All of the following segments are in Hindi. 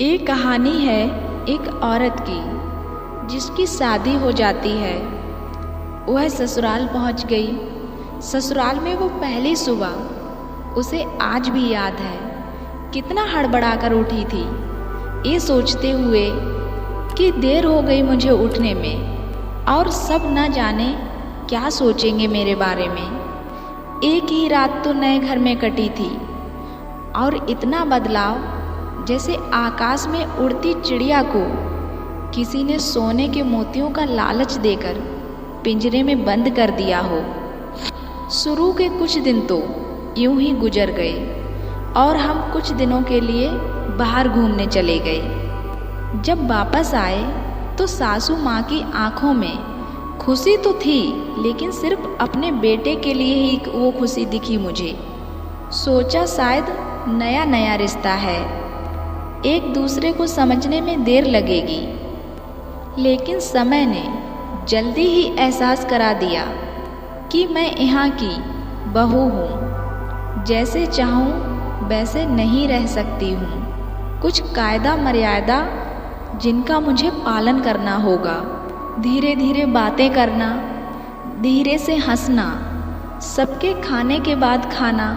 एक कहानी है एक औरत की जिसकी शादी हो जाती है। वह ससुराल पहुंच गई। ससुराल में वो पहली सुबह उसे आज भी याद है कितना हड़बड़ाकर उठी थी, ये सोचते हुए कि देर हो गई मुझे उठने में और सब न जाने क्या सोचेंगे मेरे बारे में। एक ही रात तो नए घर में कटी थी और इतना बदलाव जैसे आकाश में उड़ती चिड़िया को किसी ने सोने के मोतियों का लालच देकर पिंजरे में बंद कर दिया हो। शुरू के कुछ दिन तो यूं ही गुजर गए और हम कुछ दिनों के लिए बाहर घूमने चले गए। जब वापस आए तो सासू माँ की आंखों में खुशी तो थी, लेकिन सिर्फ अपने बेटे के लिए ही वो खुशी दिखी मुझे। सोचा शायद नया नया रिश्ता है, एक दूसरे को समझने में देर लगेगी, लेकिन समय ने जल्दी ही एहसास करा दिया कि मैं यहाँ की बहू हूँ। जैसे चाहूँ वैसे नहीं रह सकती हूँ। कुछ कायदा मर्यादा जिनका मुझे पालन करना होगा। धीरे धीरे बातें करना, धीरे से हंसना, सबके खाने के बाद खाना,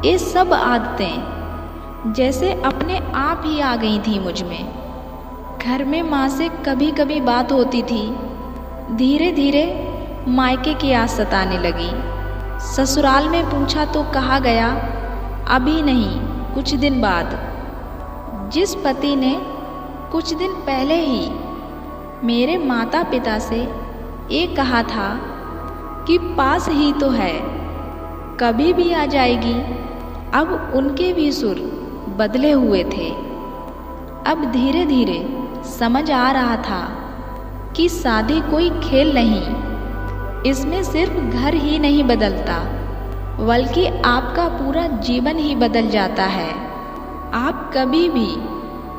ये सब आदतें जैसे अपने आप ही आ गई थी मुझ में। घर में माँ से कभी कभी बात होती थी। धीरे धीरे मायके की आस सताने लगी। ससुराल में पूछा तो कहा गया अभी नहीं, कुछ दिन बाद। जिस पति ने कुछ दिन पहले ही मेरे माता पिता से ये कहा था कि पास ही तो है, कभी भी आ जाएगी, अब उनके भी सुर बदले हुए थे। अब धीरे धीरे समझ आ रहा था कि शादी कोई खेल नहीं, इसमें सिर्फ घर ही नहीं बदलता बल्कि आपका पूरा जीवन ही बदल जाता है। आप कभी भी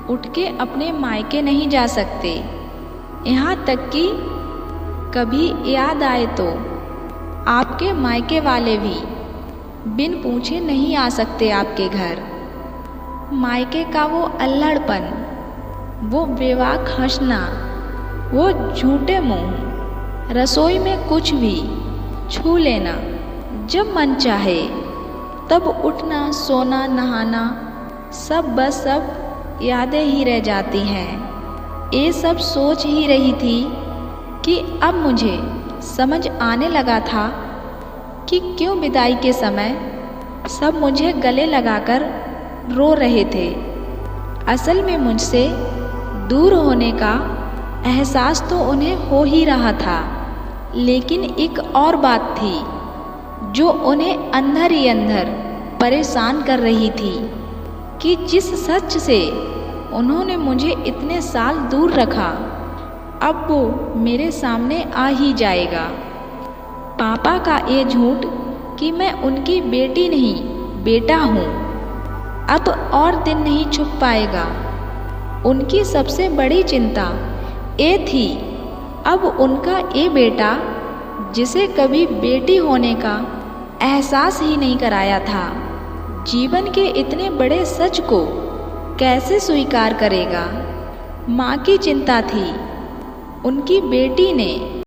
उठ के अपने मायके नहीं जा सकते, यहाँ तक कि कभी याद आए तो आपके मायके वाले भी बिन पूछे नहीं आ सकते आपके घर। मायके का वो अल्हड़पन, वो बेवाक हंसना, वो झूठे मुंह, रसोई में कुछ भी छू लेना, जब मन चाहे तब उठना, सोना, नहाना, सब बस सब यादें ही रह जाती हैं। ये सब सोच ही रही थी कि अब मुझे समझ आने लगा था कि क्यों विदाई के समय सब मुझे गले लगाकर रो रहे थे। असल में मुझसे दूर होने का एहसास तो उन्हें हो ही रहा था, लेकिन एक और बात थी जो उन्हें अंदर ही अंदर परेशान कर रही थी कि जिस सच से उन्होंने मुझे इतने साल दूर रखा, अब वो मेरे सामने आ ही जाएगा। पापा का ये झूठ कि मैं उनकी बेटी नहीं बेटा हूँ अब और दिन नहीं छुप पाएगा। उनकी सबसे बड़ी चिंता ये थी, अब उनका ये बेटा जिसे कभी बेटी होने का एहसास ही नहीं कराया था, जीवन के इतने बड़े सच को कैसे स्वीकार करेगा। माँ की चिंता थी, उनकी बेटी ने